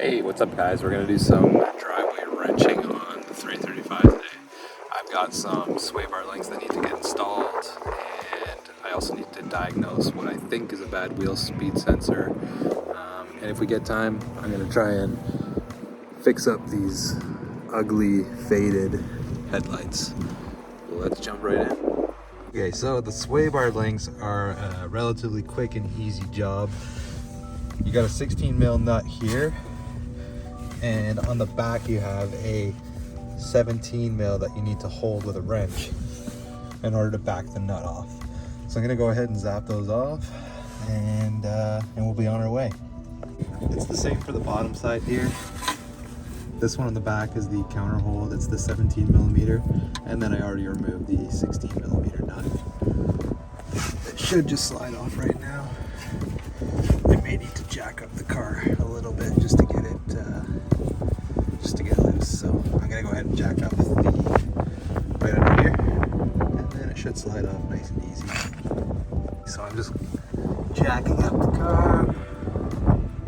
Hey, what's up guys? We're going to do some driveway wrenching on the 335 today. I've got some sway bar links that need to get installed, and I also need to diagnose what I think is a bad wheel speed sensor. And if we get time, I'm going to try and fix up these ugly faded headlights. Let's jump right in. Okay, so the sway bar links are a relatively quick and easy job. You got a 16 mil nut here, and on the back you have a 17 mil that you need to hold with a wrench in order to back the nut off. So I'm gonna go ahead and zap those off, and we'll be on our way. It's the same for the bottom side here. This one on the back is the counter hold. It's the 17 millimeter, and then I already removed the 16 millimeter nut. It should just slide off right now. I may need to jack up the car a little bit just to get it loose. So I'm gonna go ahead and jack up the right under here, and then it should slide off nice and easy. So I'm just jacking up the car,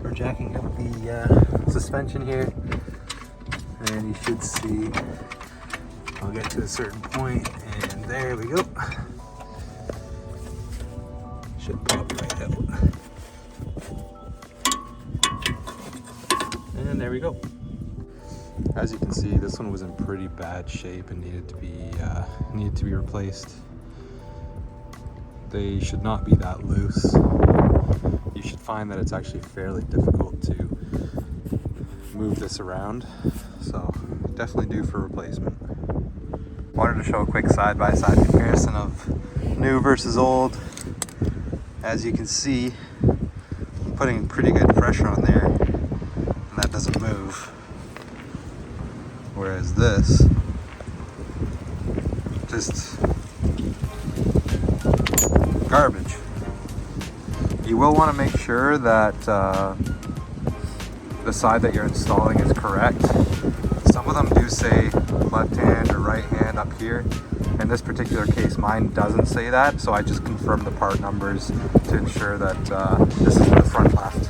or jacking up the suspension here, and you should see I'll get to a certain point, and there we go. Should pop right out. And there we go. As you can see, this one was in pretty bad shape and needed to be replaced. They should not be that loose. You should find that it's actually fairly difficult to move this around, so definitely due for replacement. Wanted to show a quick side-by-side comparison of new versus old. As you can see, I'm putting pretty good pressure on there, and that doesn't move. Whereas this, just garbage. You will want to make sure that the side that you're installing is correct. Some of them do say left hand or right hand up here. In this particular case, mine doesn't say that, so I just confirmed the part numbers to ensure that this is the front left.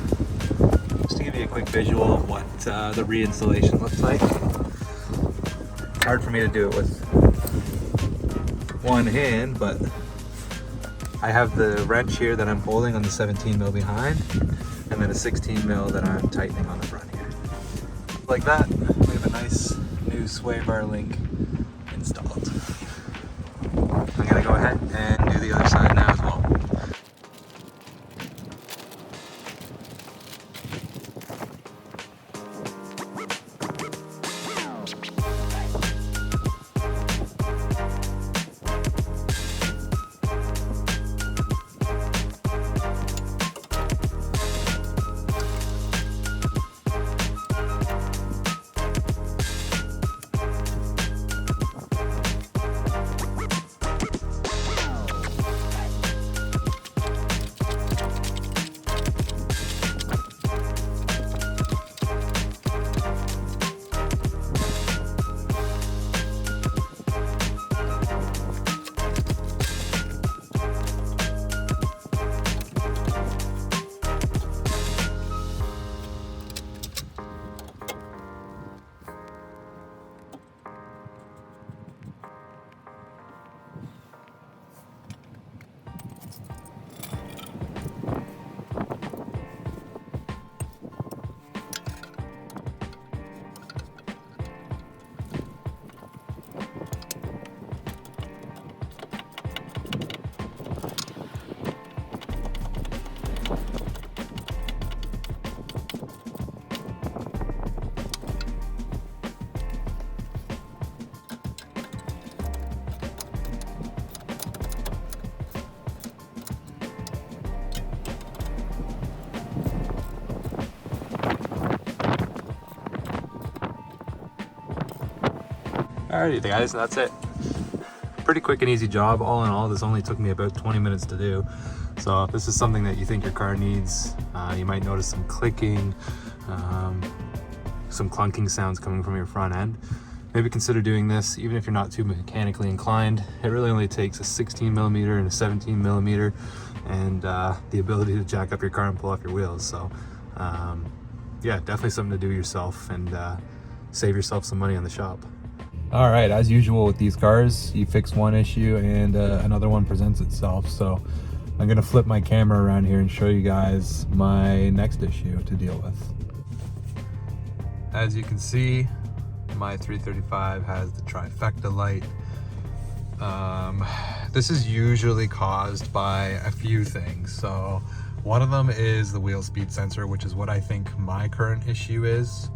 Just to give you a quick visual of what the reinstallation looks like. Hard for me to do it with one hand, but I have the wrench here that I'm holding on the 17 mil behind, and then a 16 mil that I'm tightening on the front here. Like that, we have a nice new sway bar link installed. I'm gonna go ahead and do the other side now as well. Alrighty guys, that's it. Pretty quick and easy job. All in all, this only took me about 20 minutes to do. So if this is something that you think your car needs, you might notice some clicking, some clunking sounds coming from your front end. maybe consider doing this, even if you're not too mechanically inclined. It really only takes a 16 millimeter and a 17 millimeter and the ability to jack up your car and pull off your wheels. So yeah, definitely something to do yourself and save yourself some money on the shop. All right, as usual with these cars, you fix one issue and another one presents itself. So I'm gonna flip my camera around here and show you guys my next issue to deal with. As you can see, my 335 has the trifecta light. This is usually caused by a few things. So one of them is the wheel speed sensor, which is what I think my current issue is.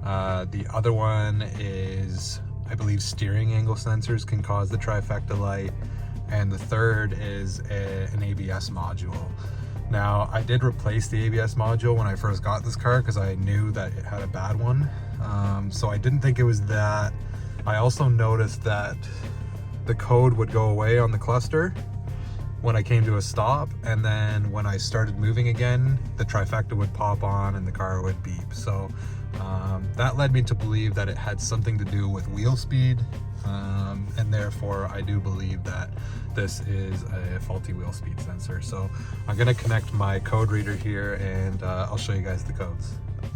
The other one is, I believe, steering angle sensors can cause the trifecta light. And the third is an ABS module. Now, I did replace the ABS module when I first got this car because I knew that it had a bad one. So I didn't think it was that. I also noticed that the code would go away on the cluster when I came to a stop, and then when I started moving again, the trifecta would pop on and the car would beep. So that led me to believe that it had something to do with wheel speed, and therefore I do believe that this is a faulty wheel speed sensor. So I'm gonna connect my code reader here and I'll show you guys the codes.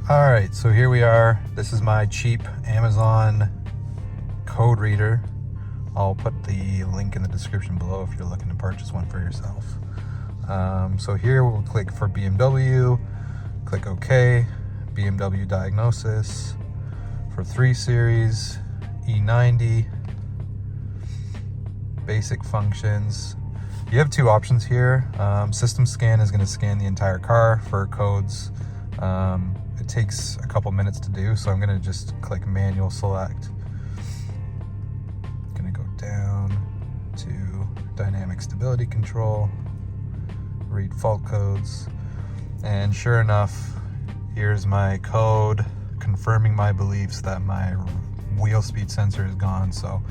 All right, so here we are. This is my cheap Amazon code reader. I'll put the link in the description below if you're looking to purchase one for yourself. So here we'll click for BMW, click OK, BMW diagnosis for 3 Series, E90, basic functions. You have 2 options here. System scan is going to scan the entire car for codes. It takes a couple minutes to do, so I'm going to just click manual select. Down to dynamic stability control, read fault codes, and sure enough, here's my code confirming my beliefs that my wheel speed sensor is gone. So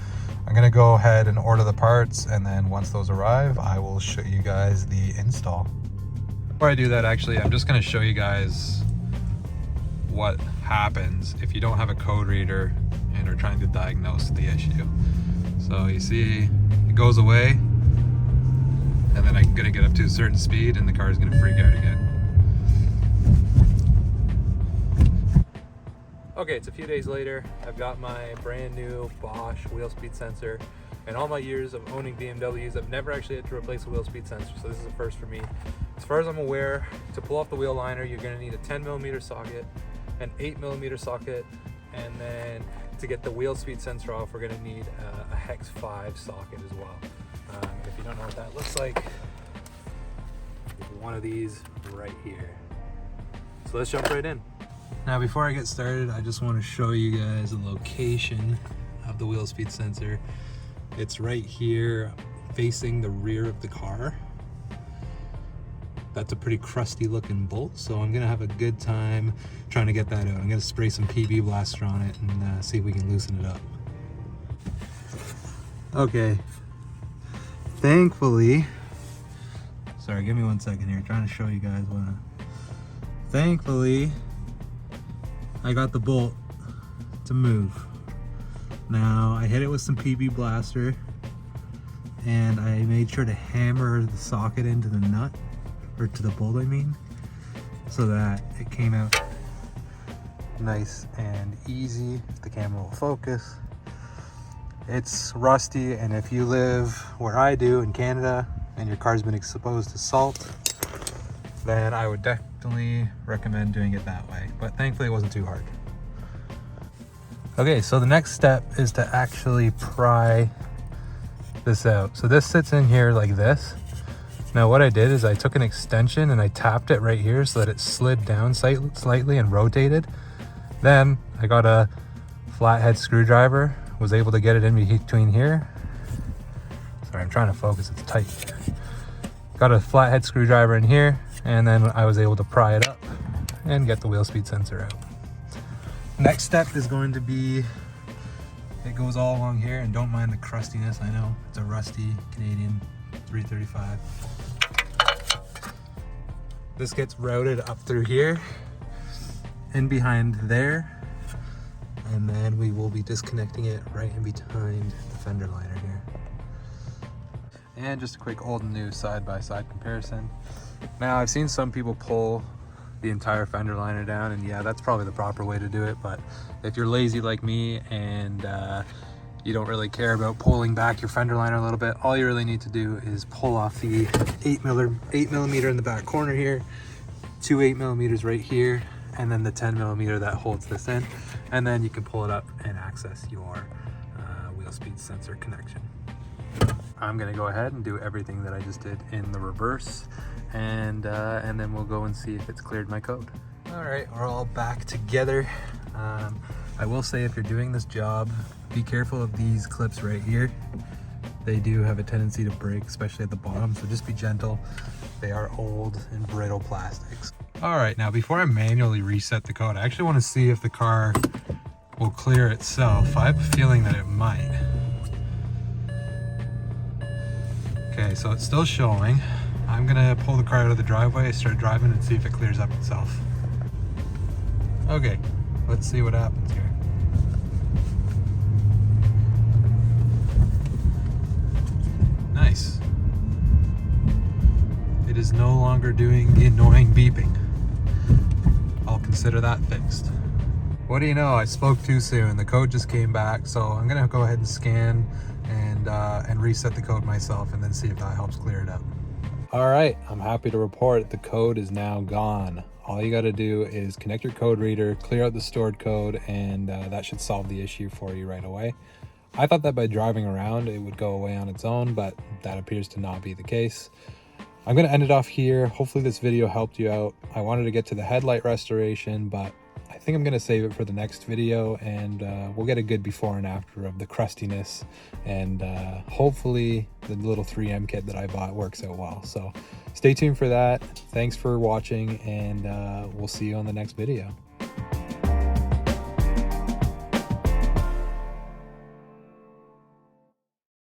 I'm gonna go ahead and order the parts, and then once those arrive, I will show you guys the install. Before I do that, actually, I'm just gonna show you guys what happens if you don't have a code reader and are trying to diagnose the issue. So you see, it goes away, and then I'm gonna get up to a certain speed and the car is gonna freak out again. Okay, it's a few days later. I've got my brand new Bosch wheel speed sensor. In all my years of owning BMWs, I've never actually had to replace a wheel speed sensor, so this is a first for me. As far as I'm aware, to pull off the wheel liner, you're gonna need a 10mm socket, an 8mm socket, and then to get the wheel speed sensor off, we're gonna need a hex 5 socket as well. If you don't know what that looks like, one of these right here. So let's jump right in. Now, before I get started, I just want to show you guys the location of the wheel speed sensor. It's right here facing the rear of the car. That's a pretty crusty looking bolt, so I'm gonna have a good time trying to get that out. I'm gonna spray some PB Blaster on it and see if we can loosen it up. Okay, thankfully, sorry, give me 1 second here, trying to show you guys what. Thankfully, I got the bolt to move. Now, I hit it with some PB Blaster, and I made sure to hammer the socket into the nut, or to the bolt I mean, so that it came out nice and easy. If the camera will focus. It's rusty, and if you live where I do in Canada and your car's been exposed to salt, then I would definitely recommend doing it that way. But thankfully it wasn't too hard. Okay, so the next step is to actually pry this out. So this sits in here like this. Now what I did is I took an extension and I tapped it right here so that it slid down slightly and rotated. Then I got a flathead screwdriver, was able to get it in between here. Sorry, I'm trying to focus, it's tight. Got a flathead screwdriver in here, and then I was able to pry it up and get the wheel speed sensor out. Next step is going to be, it goes all along here, and don't mind the crustiness, I know. It's a rusty Canadian 335. This gets routed up through here and behind there, and then we will be disconnecting it right in behind the fender liner here. And just a quick old and new side-by-side comparison. Now, I've seen some people pull the entire fender liner down, and yeah, that's probably the proper way to do it. But if you're lazy like me and you don't really care about pulling back your fender liner a little bit, all you really need to do is pull off the 8mm in the back corner here, 2 8mm right here, and then the 10mm that holds this in, and then you can pull it up and access your wheel speed sensor connection. I'm gonna go ahead and do everything that I just did in the reverse, and then we'll go and see if it's cleared my code. All right, we're all back together. I will say, if you're doing this job, be careful of these clips right here. They do have a tendency to break, especially at the bottom, so just be gentle. They are old and brittle plastics. All right, now before I manually reset the code, I actually want to see if the car will clear itself. I have a feeling that it might. Okay, so it's still showing. I'm gonna pull the car out of the driveway, start driving, and see if it clears up itself. Okay, let's see what happens here. Nice. It is no longer doing the annoying beeping. I'll consider that fixed. What do you know, I spoke too soon. The code just came back, so I'm gonna go ahead and scan and reset the code myself, and then see if that helps clear it up. All right, I'm happy to report the code is now gone. All you gotta do is connect your code reader, clear out the stored code, and that should solve the issue for you right away. I thought that by driving around it would go away on its own, but that appears to not be the case. I'm gonna end it off here. Hopefully this video helped you out. I wanted to get to the headlight restoration, but I think I'm gonna save it for the next video, and we'll get a good before and after of the crustiness, and hopefully the little 3M kit that I bought works out well. So stay tuned for that. Thanks for watching, and we'll see you on the next video.